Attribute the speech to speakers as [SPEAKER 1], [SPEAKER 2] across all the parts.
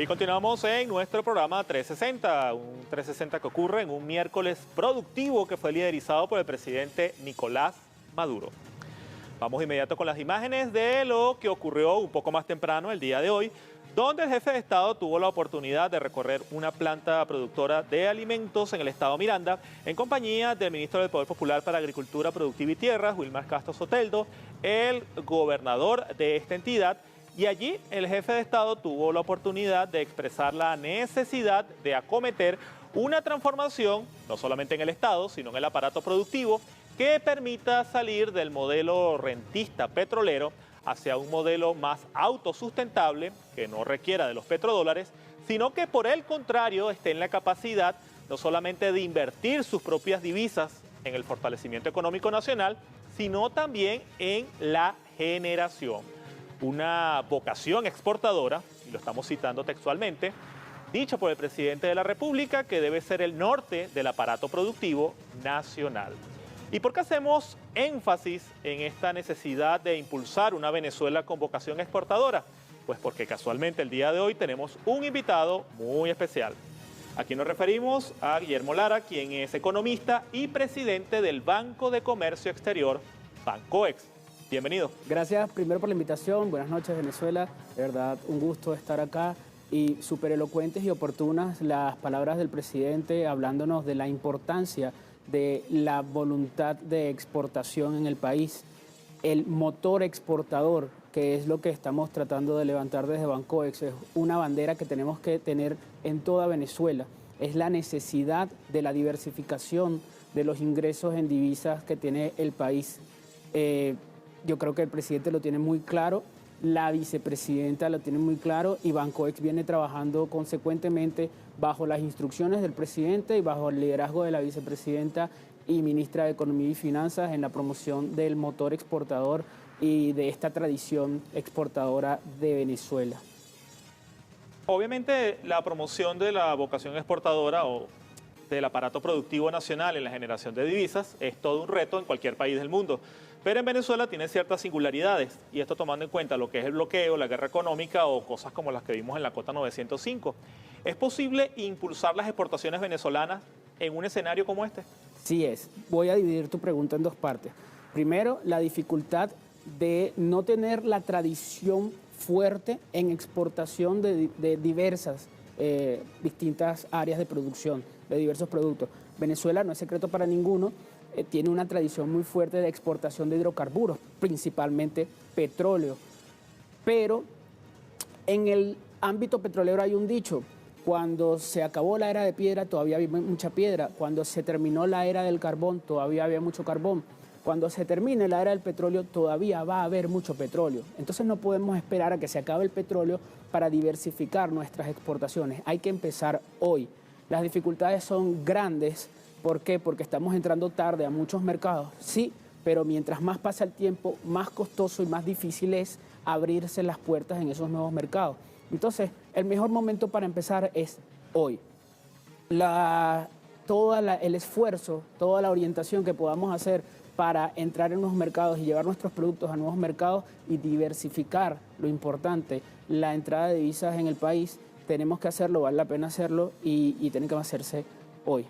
[SPEAKER 1] Y continuamos en nuestro programa 360, un 360 que ocurre en un miércoles productivo que fue liderizado por el presidente Nicolás Maduro. Vamos inmediato con las imágenes de lo que ocurrió un poco más temprano el día de hoy, donde el jefe de Estado tuvo la oportunidad de recorrer una planta productora de alimentos en el estado Miranda, en compañía del ministro del Poder Popular para Agricultura, Productiva y Tierras, Wilmar Castro Soteldo, el gobernador de esta entidad. Y allí el jefe de Estado tuvo la oportunidad de expresar la necesidad de acometer una transformación, no solamente en el Estado, sino en el aparato productivo, que permita salir del modelo rentista petrolero hacia un modelo más autosustentable, que no requiera de los petrodólares, sino que por el contrario esté en la capacidad no solamente de invertir sus propias divisas en el fortalecimiento económico nacional, sino también en la generación. Una vocación exportadora, y lo estamos citando textualmente, dicho por el presidente de la República, que debe ser el norte del aparato productivo nacional. ¿Y por qué hacemos énfasis en esta necesidad de impulsar una Venezuela con vocación exportadora? Pues porque casualmente el día de hoy tenemos un invitado muy especial. Aquí nos referimos a Guillermo Lara, quien es economista y presidente del Banco de Comercio Exterior, Bancoex. Bienvenido.
[SPEAKER 2] Gracias primero por la invitación. Buenas noches, Venezuela. De verdad, un gusto estar acá y súper elocuentes y oportunas las palabras del presidente hablándonos de la importancia de la voluntad de exportación en el país. El motor exportador, que es lo que estamos tratando de levantar desde Bancoex, es una bandera que tenemos que tener en toda Venezuela. Es la necesidad de la diversificación de los ingresos en divisas que tiene el país. Yo creo que el presidente lo tiene muy claro, la vicepresidenta lo tiene muy claro y Bancoex viene trabajando consecuentemente bajo las instrucciones del presidente y bajo el liderazgo de la vicepresidenta y ministra de Economía y Finanzas en la promoción del motor exportador y de esta tradición exportadora de Venezuela.
[SPEAKER 1] Obviamente la promoción de la vocación exportadora o del aparato productivo nacional en la generación de divisas es todo un reto en cualquier país del mundo. Pero en Venezuela tiene ciertas singularidades, y esto tomando en cuenta lo que es el bloqueo, la guerra económica o cosas como las que vimos en la Cota 905. ¿Es posible impulsar las exportaciones venezolanas en un escenario como este?
[SPEAKER 2] Sí es. Voy a dividir tu pregunta en dos partes. Primero, la dificultad de no tener la tradición fuerte en exportación de diversas, distintas áreas de producción, de diversos productos. Venezuela, no es secreto para ninguno, tiene una tradición muy fuerte de exportación de hidrocarburos, principalmente petróleo. Pero en el ámbito petrolero hay un dicho: cuando se acabó la era de piedra todavía había mucha piedra, cuando se terminó la era del carbón todavía había mucho carbón, cuando se termine la era del petróleo todavía va a haber mucho petróleo. Entonces no podemos esperar a que se acabe el petróleo para diversificar nuestras exportaciones. Hay que empezar hoy. Las dificultades son grandes. ¿Por qué? Porque estamos entrando tarde a muchos mercados, sí, pero mientras más pasa el tiempo, más costoso y más difícil es abrirse las puertas en esos nuevos mercados. Entonces, el mejor momento para empezar es hoy. Todo el esfuerzo, toda la orientación que podamos hacer para entrar en nuevos mercados y llevar nuestros productos a nuevos mercados y diversificar, lo importante, la entrada de divisas en el país, tenemos que hacerlo, vale la pena hacerlo y tiene que hacerse hoy.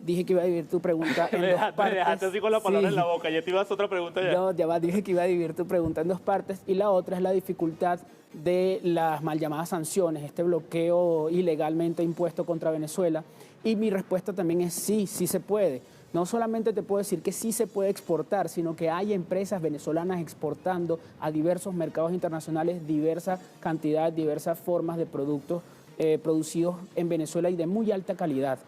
[SPEAKER 2] Dije que iba a dividir tu pregunta en dos partes.
[SPEAKER 1] Me dejaste así con la palabra en la boca, ya te ibas a otra pregunta ya.
[SPEAKER 2] No, ya va, dije que iba a dividir tu pregunta en dos partes y la otra es la dificultad de las mal llamadas sanciones, este bloqueo ilegalmente impuesto contra Venezuela. Y mi respuesta también es sí, sí se puede. No solamente te puedo decir que sí se puede exportar, sino que hay empresas venezolanas exportando a diversos mercados internacionales diversas cantidades, diversas formas de productos producidos en Venezuela y de muy alta calidad.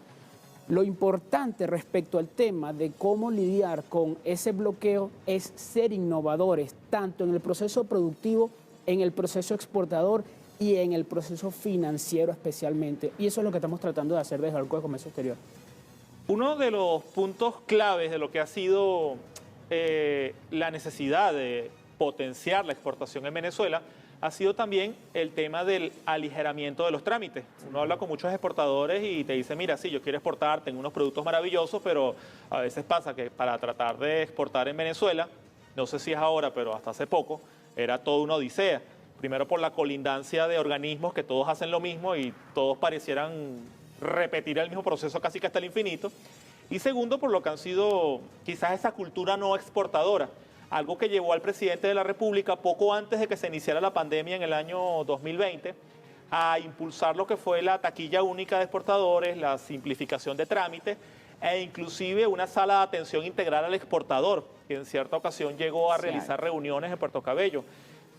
[SPEAKER 2] Lo importante respecto al tema de cómo lidiar con ese bloqueo es ser innovadores, tanto en el proceso productivo, en el proceso exportador y en el proceso financiero especialmente. Y eso es lo que estamos tratando de hacer desde el Banco de Comercio Exterior.
[SPEAKER 1] Uno de los puntos claves de lo que ha sido la necesidad de potenciar la exportación en Venezuela ha sido también el tema del aligeramiento de los trámites. Uno habla con muchos exportadores y te dice, mira, sí, yo quiero exportar, tengo unos productos maravillosos, pero a veces pasa que para tratar de exportar en Venezuela, no sé si es ahora, pero hasta hace poco, era toda una odisea. Primero por la colindancia de organismos que todos hacen lo mismo y todos parecieran repetir el mismo proceso casi que hasta el infinito. Y segundo, por lo que han sido quizás esa cultura no exportadora, algo que llevó al presidente de la República poco antes de que se iniciara la pandemia en el año 2020 a impulsar lo que fue la taquilla única de exportadores, la simplificación de trámites e inclusive una sala de atención integral al exportador, que en cierta ocasión llegó a realizar reuniones en Puerto Cabello.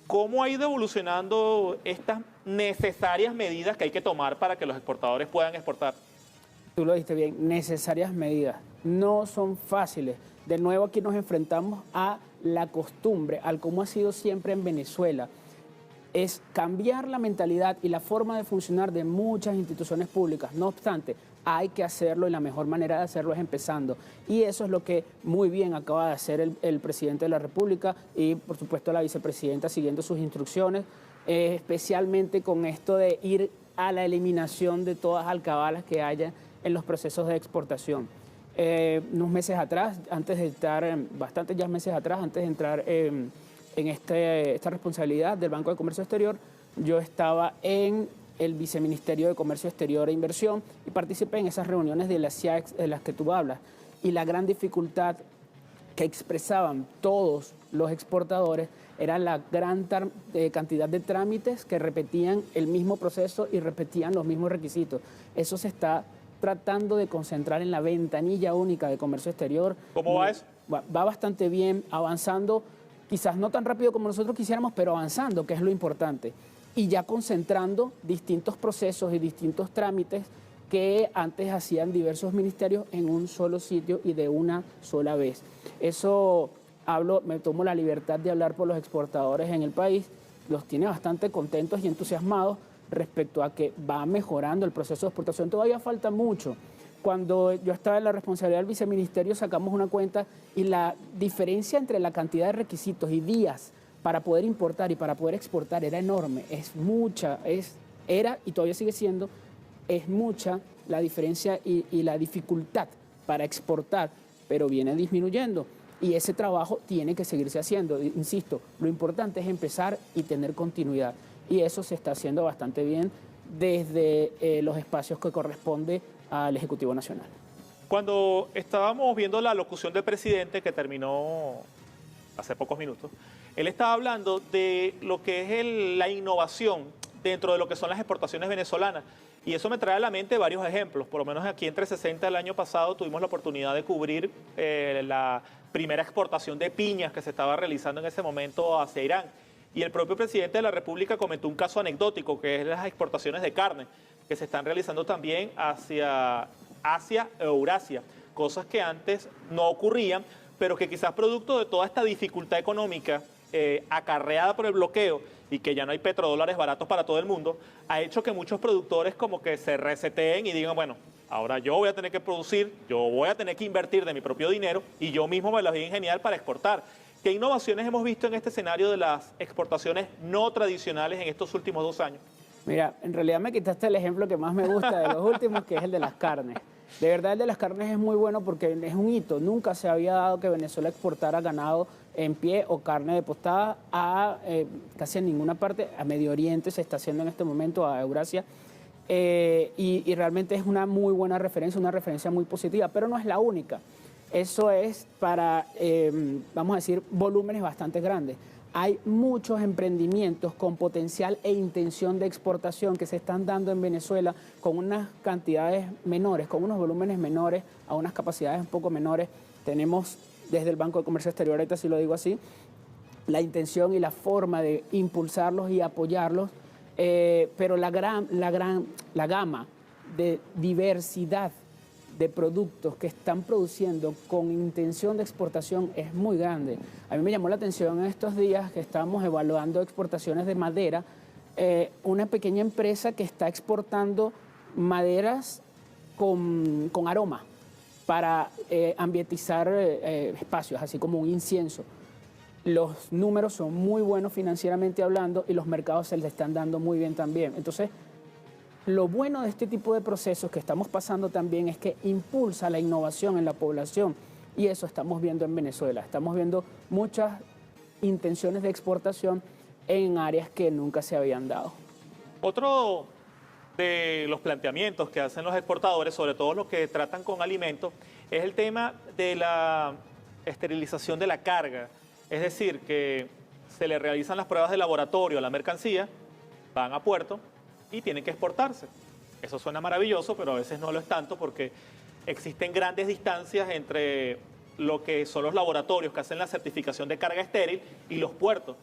[SPEAKER 1] ¿Cómo ha ido evolucionando estas necesarias medidas que hay que tomar para que los exportadores puedan exportar?
[SPEAKER 2] Tú lo dijiste bien, necesarias medidas. No son fáciles. De nuevo aquí nos enfrentamos a la costumbre, al cómo ha sido siempre en Venezuela. Es cambiar la mentalidad y la forma de funcionar de muchas instituciones públicas. No obstante, hay que hacerlo y la mejor manera de hacerlo es empezando. Y eso es lo que muy bien acaba de hacer el presidente de la República y, por supuesto, la vicepresidenta siguiendo sus instrucciones, especialmente con esto de ir a la eliminación de todas alcabalas que haya en los procesos de exportación. Unos meses atrás, antes de estar, bastantes ya meses atrás, antes de entrar en esta responsabilidad del Banco de Comercio Exterior, yo estaba en el Viceministerio de Comercio Exterior e Inversión y participé en esas reuniones de las CIAEX de las que tú hablas. Y la gran dificultad que expresaban todos los exportadores era la gran cantidad de trámites que repetían el mismo proceso y repetían los mismos requisitos. Eso se está tratando de concentrar en la ventanilla única de comercio exterior.
[SPEAKER 1] ¿Cómo va eso?
[SPEAKER 2] Va bastante bien, avanzando, quizás no tan rápido como nosotros quisiéramos, pero avanzando, que es lo importante. Y ya concentrando distintos procesos y distintos trámites que antes hacían diversos ministerios en un solo sitio y de una sola vez. Eso me tomo la libertad de hablar por los exportadores en el país, los tiene bastante contentos y entusiasmados respecto a que va mejorando el proceso de exportación. Todavía falta mucho. Cuando yo estaba en la responsabilidad del viceministerio sacamos una cuenta y la diferencia entre la cantidad de requisitos y días para poder importar y para poder exportar era enorme, es mucha, era y todavía sigue siendo, es mucha la diferencia y la dificultad para exportar, pero viene disminuyendo y ese trabajo tiene que seguirse haciendo. Insisto, lo importante es empezar y tener continuidad y eso se está haciendo bastante bien desde los espacios que corresponde al Ejecutivo Nacional.
[SPEAKER 1] Cuando estábamos viendo la locución del presidente que terminó hace pocos minutos, él estaba hablando de lo que es la innovación dentro de lo que son las exportaciones venezolanas. Y eso me trae a la mente varios ejemplos. Por lo menos aquí en 360 el año pasado tuvimos la oportunidad de cubrir la primera exportación de piñas que se estaba realizando en ese momento hacia Irán. Y el propio presidente de la República comentó un caso anecdótico, que es las exportaciones de carne, que se están realizando también hacia Asia e Eurasia. Cosas que antes no ocurrían, pero que quizás producto de toda esta dificultad económica acarreada por el bloqueo y que ya no hay petrodólares baratos para todo el mundo, ha hecho que muchos productores como que se reseteen y digan, bueno, ahora yo voy a tener que producir, yo voy a tener que invertir de mi propio dinero y yo mismo me las voy a ingeniar para exportar. ¿Qué innovaciones hemos visto en este escenario de las exportaciones no tradicionales en estos últimos 2 años?
[SPEAKER 2] Mira, en realidad me quitaste el ejemplo que más me gusta de los últimos, que es el de las carnes. De verdad, el de las carnes es muy bueno porque es un hito. Nunca se había dado que Venezuela exportara ganado en pie o carne de postada a casi en ninguna parte. A Medio Oriente se está haciendo en este momento, a Eurasia. Y realmente es una muy buena referencia, una referencia muy positiva, pero no es la única. Eso es para, vamos a decir, volúmenes bastante grandes. Hay muchos emprendimientos con potencial e intención de exportación que se están dando en Venezuela con unas cantidades menores, con unos volúmenes menores, a unas capacidades un poco menores. Tenemos desde el Banco de Comercio Exterior, ahorita sí lo digo así, la intención y la forma de impulsarlos y apoyarlos, pero la gama de diversidad de productos que están produciendo con intención de exportación es muy grande. A mí me llamó la atención en estos días que estábamos evaluando exportaciones de madera, una pequeña empresa que está exportando maderas con aroma para ambientizar espacios, así como un incienso. Los números son muy buenos financieramente hablando y los mercados se les están dando muy bien también. Entonces, lo bueno de este tipo de procesos que estamos pasando también es que impulsa la innovación en la población y eso estamos viendo en Venezuela. Estamos viendo muchas intenciones de exportación en áreas que nunca se habían dado.
[SPEAKER 1] Otro de los planteamientos que hacen los exportadores, sobre todo los que tratan con alimentos, es el tema de la esterilización de la carga. Es decir, que se le realizan las pruebas de laboratorio a la mercancía, van a puerto y tienen que exportarse. Eso suena maravilloso, pero a veces no lo es tanto porque existen grandes distancias entre lo que son los laboratorios que hacen la certificación de carga estéril y los puertos.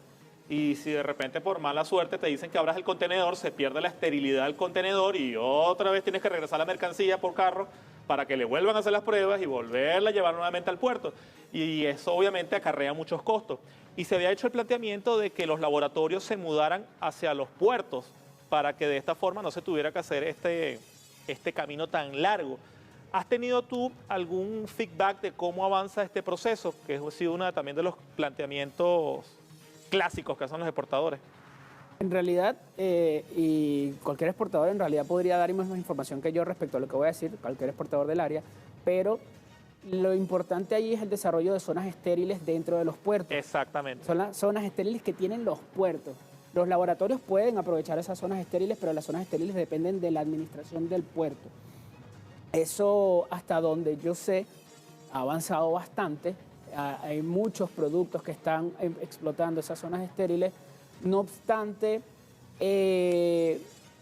[SPEAKER 1] Y si de repente por mala suerte te dicen que abras el contenedor, se pierde la esterilidad del contenedor y otra vez tienes que regresar la mercancía por carro para que le vuelvan a hacer las pruebas y volverla a llevar nuevamente al puerto. Y eso obviamente acarrea muchos costos. Y se había hecho el planteamiento de que los laboratorios se mudaran hacia los puertos para que de esta forma no se tuviera que hacer este camino tan largo. ¿Has tenido tú algún feedback de cómo avanza este proceso? Que ha sido uno también de los planteamientos clásicos que hacen los exportadores.
[SPEAKER 2] En realidad, y cualquier exportador en realidad podría dar más información que yo respecto a lo que voy a decir, cualquier exportador del área, pero lo importante ahí es el desarrollo de zonas estériles dentro de los puertos.
[SPEAKER 1] Exactamente.
[SPEAKER 2] Son las zonas estériles que tienen los puertos. Los laboratorios pueden aprovechar esas zonas estériles, pero las zonas estériles dependen de la administración del puerto. Eso, hasta donde yo sé, ha avanzado bastante. Hay muchos productos que están explotando esas zonas estériles. No obstante,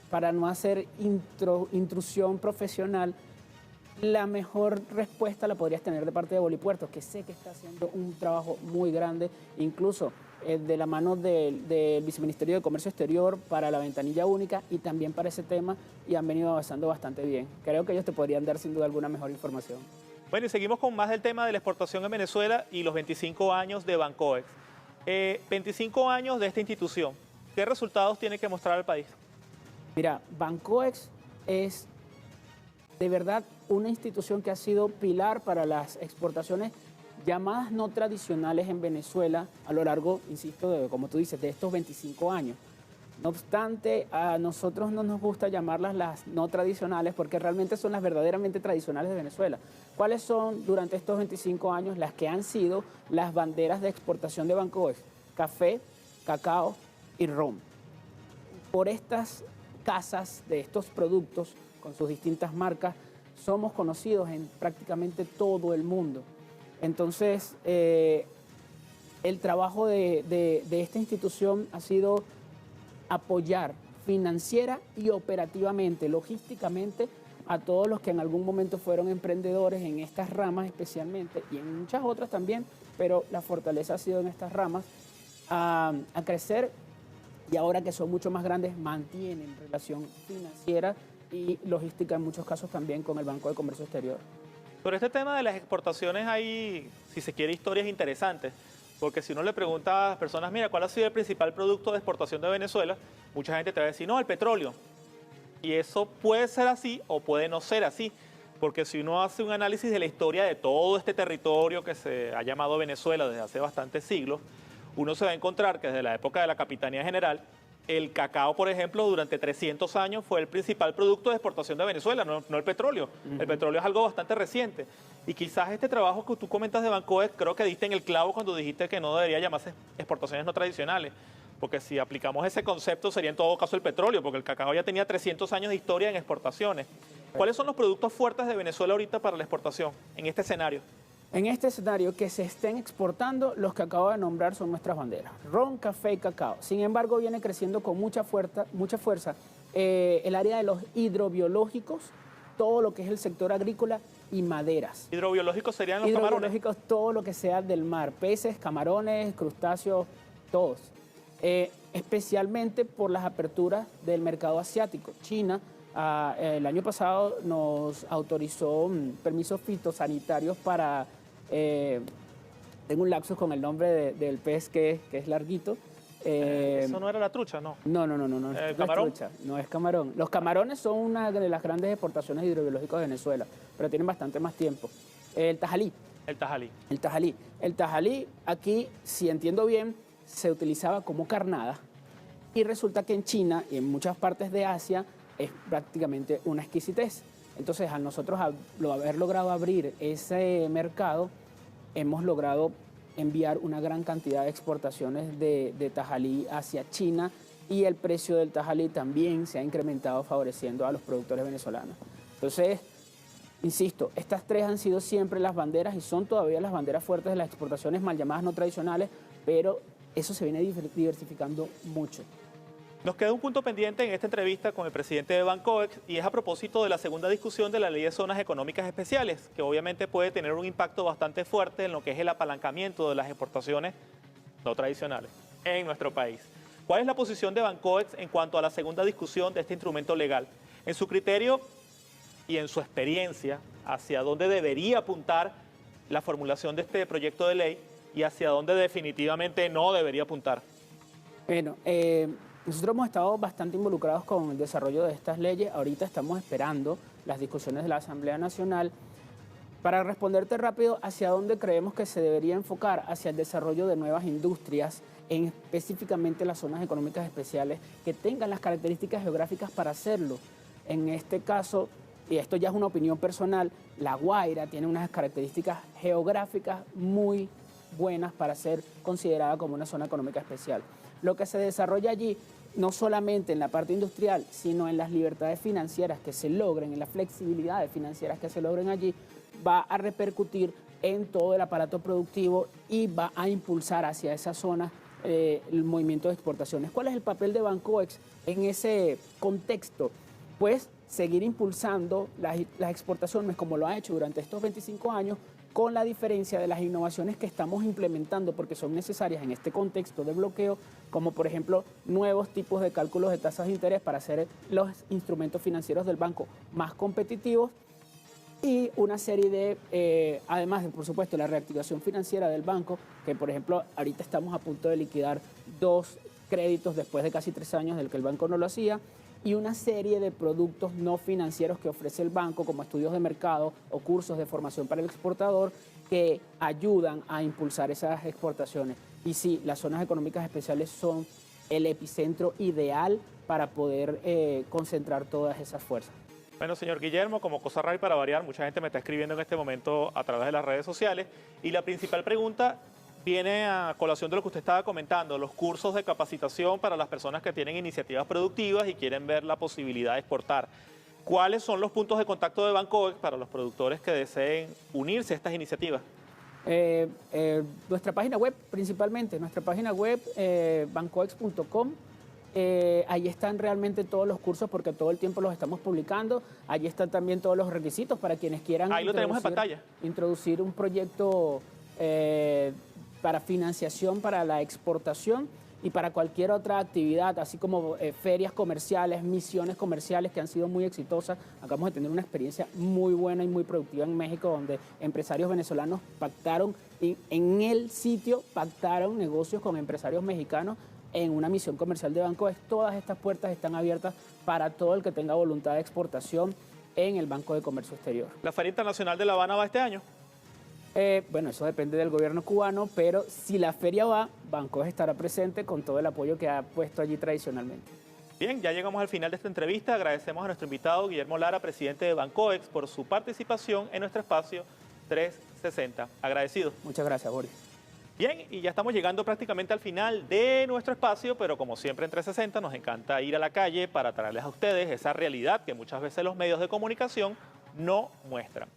[SPEAKER 2] para no hacer intrusión profesional, la mejor respuesta la podrías tener de parte de Bolipuertos, que sé que está haciendo un trabajo muy grande, incluso de la mano del Viceministerio de Comercio Exterior para la ventanilla única y también para ese tema, y han venido avanzando bastante bien. Creo que ellos te podrían dar sin duda alguna mejor información.
[SPEAKER 1] Bueno, y seguimos con más del tema de la exportación en Venezuela y los 25 años de Bancoex. 25 años de esta institución, ¿qué resultados tiene que mostrar al país?
[SPEAKER 2] Mira, Bancoex es de verdad una institución que ha sido pilar para las exportaciones llamadas no tradicionales en Venezuela a lo largo, insisto, como tú dices, de estos 25 años. No obstante, a nosotros no nos gusta llamarlas las no tradicionales porque realmente son las verdaderamente tradicionales de Venezuela. ¿Cuáles son durante estos 25 años las que han sido las banderas de exportación de Bancoex? Café, cacao y ron. Por estas casas de estos productos, con sus distintas marcas, somos conocidos en prácticamente todo el mundo. Entonces, el trabajo de esta institución ha sido apoyar financiera y operativamente, logísticamente, a todos los que en algún momento fueron emprendedores en estas ramas especialmente, y en muchas otras también, pero la fortaleza ha sido en estas ramas, a crecer, y ahora que son mucho más grandes, mantienen relación financiera y logística en muchos casos también con el Banco de Comercio Exterior.
[SPEAKER 1] Sobre este tema de las exportaciones hay, si se quiere, historias interesantes. Porque si uno le pregunta a las personas, mira, ¿cuál ha sido el principal producto de exportación de Venezuela? Mucha gente te va a decir, no, el petróleo. Y eso puede ser así o puede no ser así. Porque si uno hace un análisis de la historia de todo este territorio que se ha llamado Venezuela desde hace bastantes siglos, uno se va a encontrar que desde la época de la Capitanía General, el cacao, por ejemplo, durante 300 años fue el principal producto de exportación de Venezuela, no el petróleo. El petróleo es algo bastante reciente. Y quizás este trabajo que tú comentas de Bancoex, creo que diste en el clavo cuando dijiste que no debería llamarse exportaciones no tradicionales. Porque si aplicamos ese concepto sería en todo caso el petróleo, porque el cacao ya tenía 300 años de historia en exportaciones. ¿Cuáles son los productos fuertes de Venezuela ahorita para la exportación en este escenario?
[SPEAKER 2] En este escenario que se estén exportando, los que acabo de nombrar son nuestras banderas: ron, café y cacao. Sin embargo, viene creciendo con mucha fuerza el área de los hidrobiológicos, todo lo que es el sector agrícola y maderas.
[SPEAKER 1] ¿Hidrobiológicos serían los camarones?
[SPEAKER 2] Hidrobiológicos, todo lo que sea del mar, peces, camarones, crustáceos, todos. Especialmente por las aperturas del mercado asiático. China, el año pasado nos autorizó permisos fitosanitarios para... tengo un lapsus con el nombre del pez que es larguito.
[SPEAKER 1] Eso no era la trucha, ¿no?
[SPEAKER 2] No,
[SPEAKER 1] ¿Camarón?
[SPEAKER 2] trucha, no es camarón. Los camarones son una de las grandes exportaciones hidrobiológicas de Venezuela, pero tienen bastante más tiempo. El tajalí.
[SPEAKER 1] El tajalí.
[SPEAKER 2] El tajalí. El tajalí, aquí, si entiendo bien, se utilizaba como carnada, y resulta que en China y en muchas partes de Asia es prácticamente una exquisitez. Entonces, al nosotros haber logrado abrir ese mercado, hemos logrado enviar una gran cantidad de exportaciones de tajalí hacia China y el precio del tajalí también se ha incrementado favoreciendo a los productores venezolanos. Entonces, insisto, estas tres han sido siempre las banderas y son todavía las banderas fuertes de las exportaciones mal llamadas no tradicionales, pero eso se viene diversificando mucho.
[SPEAKER 1] Nos queda un punto pendiente en esta entrevista con el presidente de Bancoex y es a propósito de la segunda discusión de la Ley de Zonas Económicas Especiales, que obviamente puede tener un impacto bastante fuerte en lo que es el apalancamiento de las exportaciones no tradicionales en nuestro país. ¿Cuál es la posición de Bancoex en cuanto a la segunda discusión de este instrumento legal? En su criterio y en su experiencia, ¿hacia dónde debería apuntar la formulación de este proyecto de ley y hacia dónde definitivamente no debería apuntar?
[SPEAKER 2] Bueno, nosotros hemos estado bastante involucrados con el desarrollo de estas leyes. Ahorita estamos esperando las discusiones de la Asamblea Nacional. Para responderte rápido, ¿hacia dónde creemos que se debería enfocar? Hacia el desarrollo de nuevas industrias, específicamente las zonas económicas especiales, que tengan las características geográficas para hacerlo. En este caso, y esto ya es una opinión personal, La Guaira tiene unas características geográficas muy buenas para ser considerada como una zona económica especial. Lo que se desarrolla allí, no solamente en la parte industrial, sino en las libertades financieras que se logren, en las flexibilidades financieras que se logren allí, va a repercutir en todo el aparato productivo y va a impulsar hacia esa zona el movimiento de exportaciones. ¿Cuál es el papel de Bancoex en ese contexto? Pues seguir impulsando las exportaciones como lo ha hecho durante estos 25 años, con la diferencia de las innovaciones que estamos implementando porque son necesarias en este contexto de bloqueo, como por ejemplo nuevos tipos de cálculos de tasas de interés para hacer los instrumentos financieros del banco más competitivos y una serie de, además de por supuesto la reactivación financiera del banco, que por ejemplo ahorita estamos a punto de liquidar 2 créditos después de casi 3 años del que el banco no lo hacía, y una serie de productos no financieros que ofrece el banco, como estudios de mercado o cursos de formación para el exportador, que ayudan a impulsar esas exportaciones. Y sí, las zonas económicas especiales son el epicentro ideal para poder concentrar todas esas fuerzas.
[SPEAKER 1] Bueno, señor Guillermo, como cosa rara y para variar, mucha gente me está escribiendo en este momento a través de las redes sociales y la principal pregunta viene a colación de lo que usted estaba comentando, los cursos de capacitación para las personas que tienen iniciativas productivas y quieren ver la posibilidad de exportar. ¿Cuáles son los puntos de contacto de Bancoex para los productores que deseen unirse a estas iniciativas?
[SPEAKER 2] Nuestra página web, principalmente, nuestra página web, bancoex.com. Ahí están realmente todos los cursos porque todo el tiempo los estamos publicando. Allí están también todos los requisitos para quienes quieran
[SPEAKER 1] ahí lo tenemos en pantalla.
[SPEAKER 2] Introducir un proyecto para financiación para la exportación y para cualquier otra actividad, así como ferias comerciales, misiones comerciales que han sido muy exitosas. Acabamos de tener una experiencia muy buena y muy productiva en México, donde empresarios venezolanos pactaron, en el sitio pactaron negocios con empresarios mexicanos en una misión comercial de Bancoex. Todas estas puertas están abiertas para todo el que tenga voluntad de exportación en el Banco de Comercio Exterior.
[SPEAKER 1] ¿La Feria Internacional de La Habana va este año?
[SPEAKER 2] Bueno, eso depende del gobierno cubano, pero si la feria va, Bancoex estará presente con todo el apoyo que ha puesto allí tradicionalmente.
[SPEAKER 1] Bien, ya llegamos al final de esta entrevista. Agradecemos a nuestro invitado Guillermo Lara, presidente de Bancoex, por su participación en nuestro espacio 360. Agradecido.
[SPEAKER 2] Muchas gracias, Boris.
[SPEAKER 1] Bien, y ya estamos llegando prácticamente al final de nuestro espacio, pero como siempre en 360 nos encanta ir a la calle para traerles a ustedes esa realidad que muchas veces los medios de comunicación no muestran.